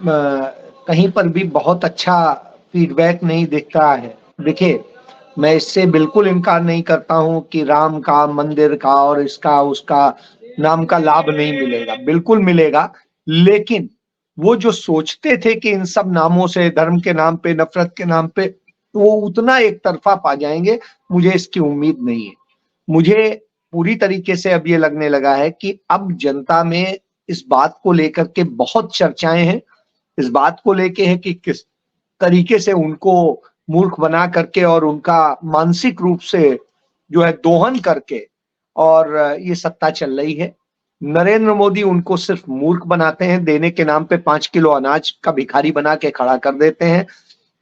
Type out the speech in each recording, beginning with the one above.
कहीं पर भी बहुत अच्छा फीडबैक नहीं दिख रहा है। देखिए, मैं इससे बिल्कुल इनकार नहीं करता हूँ कि राम का, मंदिर का और इसका उसका नाम का लाभ नहीं मिलेगा, बिल्कुल मिलेगा। लेकिन वो जो सोचते थे कि इन सब नामों से, धर्म के नाम पे, नफ़रत के नाम पे, वो उतना एक तरफ़ा पा जाएँगे, मुझे इसकी उम्मीद नहीं है। मुझे पूरी तरीके से अब ये लगने लगा है कि अब जनता में इस बात को लेकर के बहुत चर्चाएँ हैं। इस बात को लेके है कि किस तरीके से उनको मूर्ख बना करके और उनका मानसिक रूप से जो है दोहन करके और ये सत्ता चल रही है। नरेंद्र मोदी उनको सिर्फ़ मूर्ख बनाते हैं, देने के नाम पे 5 किलो अनाज का भिखारी बना के खड़ा कर देते हैं।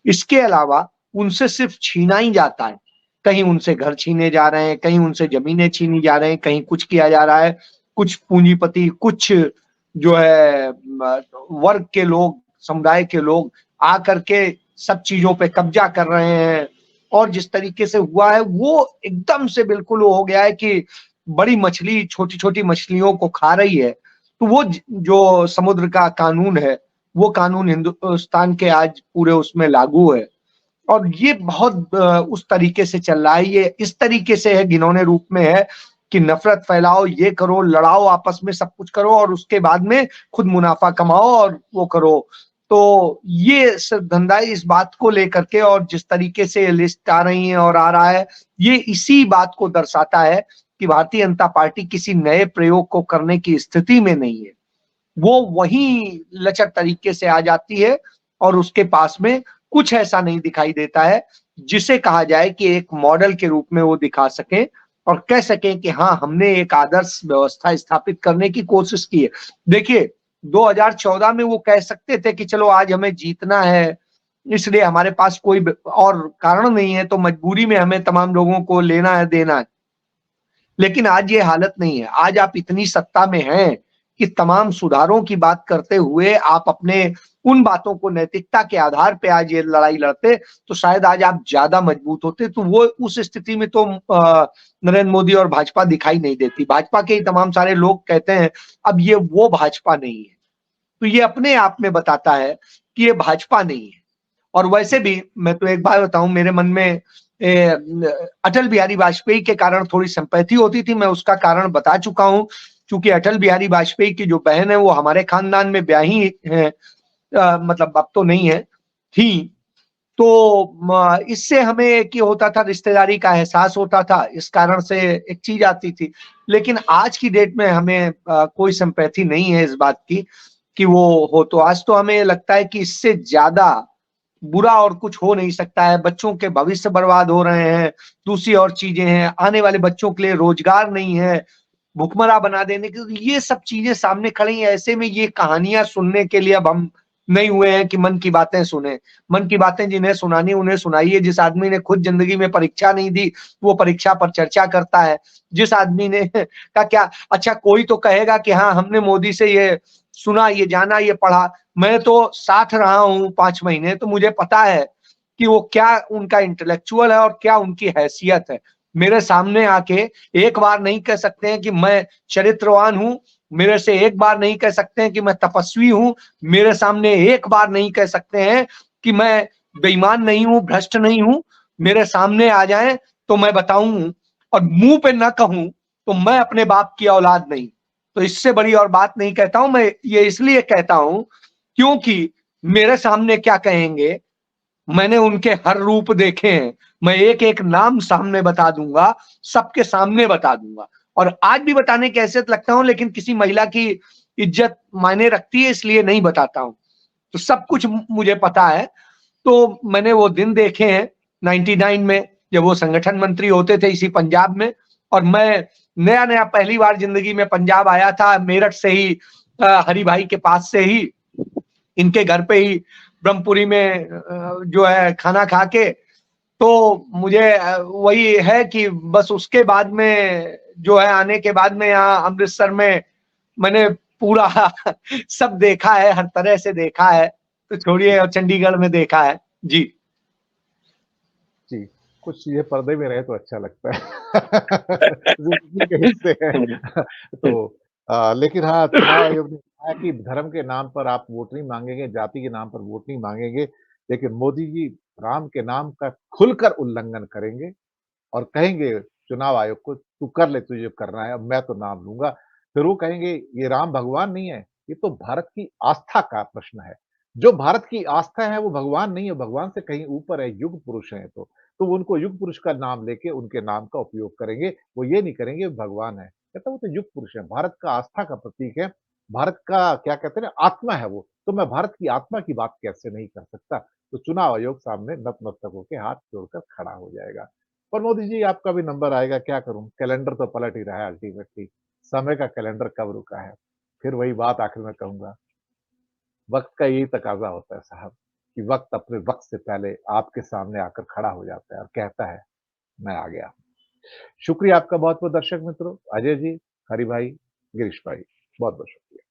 इसके अलावा उनसे सिर्फ़ छीना ही जाता है। कहीं उनसे घर छीने जा रहे हैं, कहीं उनसे ज़मीनें छीनी जा रहे हैं, कहीं कुछ किया जा रहा है। कुछ पूँजीपति, कुछ जो है वर्ग के लोग, समुदाय के लोग आकर के सब चीज़ों पे कब्ज़ा कर रहे हैं और जिस तरीके से हुआ है, वो एकदम से बिल्कुल वो हो गया है कि बड़ी मछली छोटी-छोटी मछलियों को खा रही है। तो वो जो समुद्र का कानून है, वो कानून हिंदुस्तान के आज पूरे उसमें लागू है और ये बहुत उस तरीके से चल रहा है, ये इस तरीके से है, घिनौने रूप में है कि नफ़रत फैलाओ, ये करो, लड़ाओ आपस में, सब कुछ करो और उसके बाद में खुद मुनाफ़ा कमाओ और वो करो। तो ये सब धंधा इस बात को लेकर के और जिस तरीके से लिस्ट आ रही है और आ रहा है, ये इसी बात को दर्शाता है कि भारतीय जनता पार्टी किसी नए प्रयोग को करने की स्थिति में नहीं है। वो वही लचर तरीके से आ जाती है और उसके पास में कुछ ऐसा नहीं दिखाई देता है, जिसे कहा जाए कि एक मॉडल के रूप में वो दिखा सकें और कह सकें कि हाँ, हमने एक आदर्श व्यवस्था स्थापित करने की कोशिश की है। देखिए, 2014 में वो कह सकते थे कि चलो आज हमें जीतना है, इसलिए हमारे पास कोई ब और कारण नहीं है, तो मजबूरी में हमें तमाम लोगों को लेना है, देना है। लेकिन आज ये हालत नहीं है। आज आप इतनी सत्ता में हैं कि तमाम सुधारों की बात करते हुए आप अपने उन बातों को नैतिकता के आधार पे आज ये लड़ाई लड़ते, तो शायद आज आप ज़्यादा मजबूत होते। तो वो उस स्थिति में तो नरेंद्र मोदी और भाजपा दिखाई नहीं देती। भाजपा के ही तमाम सारे लोग कहते हैं, अब ये वो भाजपा नहीं है। तो ये अपने आप में बताता है कि ये भाजपा नहीं है। और वैसे भी मैं तो एक बात बताऊँ, मेरे मन में अटल बिहारी वाजपेयी के कारण थोड़ी सिम्पैथी होती थी, मैं उसका कारण बता चुका हूँ। चूँकि अटल बिहारी वाजपेयी की जो बहन है वो हमारे खानदान में ब्याही हैं, मतलब अब तो नहीं है, थी। तो इससे हमें एक ये होता था, रिश्तेदारी का एहसास होता था, इस कारण से एक चीज़ आती थी। लेकिन आज की डेट में हमें कोई सिम्पैथी नहीं है इस बात की कि वो हो, तो आज तो हमें लगता है कि इससे ज़्यादा बुरा और कुछ हो नहीं सकता है। बच्चों के भविष्य बर्बाद हो रहे हैं, दूसरी और चीज़ें हैं, आने वाले बच्चों के लिए रोज़गार नहीं है, भुखमरा बना देने की, ये सब चीज़ें सामने खड़ी हैं। ऐसे में ये कहानियाँ सुनने के लिए अब हम नहीं हुए हैं कि मन की बातें सुनें। मन की बातें जिन्हें सुनानी उन्हें सुनाइए। जिस आदमी ने खुद ज़िंदगी में परीक्षा नहीं दी, वो परीक्षा पर चर्चा करता है। जिस आदमी ने का क्या अच्छा, कोई तो कहेगा कि हाँ, हमने मोदी से ये सुना, ये जाना, ये पढ़ा। मैं तो साथ रहा हूँ 5 महीने, तो मुझे पता है कि वो क्या उनका इंटेलेक्चुअल है और क्या उनकी हैसियत है। मेरे सामने आके एक बार नहीं कह सकते हैं कि मैं चरित्रवान हूँ, मेरे से एक बार नहीं कह सकते हैं कि मैं तपस्वी हूँ, मेरे सामने एक बार नहीं कह सकते हैं कि मैं बेईमान नहीं हूँ, भ्रष्ट नहीं हूँ। मेरे सामने आ जाएँ तो मैं बताऊँ और मुँह पे ना कहूँ, तो मैं अपने बाप की औलाद नहीं। तो इससे बड़ी और बात नहीं कहता हूँ। मैं ये इसलिए कहता हूँ क्योंकि मेरे सामने क्या कहेंगे, मैंने उनके हर रूप देखे हैं। मैं एक-एक नाम सामने बता दूँगा, सबके सामने बता दूँगा और आज भी बताने की हैसियत रखता हूँ, लेकिन किसी महिला की इज़्ज़त मायने रखती है, इसलिए नहीं बताता हूँ। तो सब कुछ मुझे पता है। तो मैंने वो दिन देखे हैं 99 में, जब वो संगठन मंत्री होते थे इसी पंजाब में और मैं नया-नया पहली बार ज़िंदगी में पंजाब आया था, मेरठ से ही हरि भाई के पास से ही, इनके घर पे ही ब्रह्मपुरी में जो है खाना खा के, तो मुझे वही है कि बस उसके बाद में जो है, आने के बाद में यहाँ अमृतसर में मैंने पूरा सब देखा है, हर तरह से देखा है। तो छोड़िए, और चंडीगढ़ में देखा है। जी। जी, कुछ चीज़ें पर्दे में रहे तो अच्छा लगता है। ज़िंदगी के हिस्से हैं। तो लेकिन हाँ, चुनाव आयोग ने है कि धर्म के नाम पर आप वोट नहीं माँगेंगे, जाति के नाम पर वोट नहीं माँगेंगे, लेकिन मोदी जी राम के नाम का खुलकर उल्लंघन करेंगे और कहेंगे चुनाव आयोग को, "तू कर ले, तुझे करना है, अब मैं तो नाम लूँगा।" फिर वो कहेंगे, "ये राम भगवान नहीं है, ये तो भारत की आस्था का प्रश्न है।" जो भारत की आस्था है, वो भगवान नहीं है, भगवान से कहीं ऊपर है, युग पुरुष हैं तो। तो वो उनको युग पुरुष का नाम लेके उनके नाम का उपयोग करेंगे, वो ये नहीं करेंगे भगवान है। कहता वो तो युग पुरुष है, भारत का आस्था का प्रतीक है, भारत का क्या कहते हैं ना आत्मा है वो, तो मैं भारत की आत्मा की बात कैसे नहीं कर सकता? तो चुनाव आयोग सामने नतमस्तक होके हाथ जोड़कर खड़ा हो जाएगा। और मोदी जी आपका भी नंबर आएगा, क्या करूँ? कैलेंडर तो पलट ही रहा है अल्टीमेटली, समय का कैलेंडर कब रुका है? फिर वही बात आखिर में कहूँगा, वक़्त का यही तकाज़ा होता है साहब, कि वक़्त अपने वक़्त से पहले आपके सामने आकर खड़ा हो जाता है और कहता है, मैं आ गया। शुक्रिया आपका बहुत-बहुत दर्शक मित्रों, अजय जी, हरि भाई, गिरीश भाई, बहुत-बहुत शुक्रिया।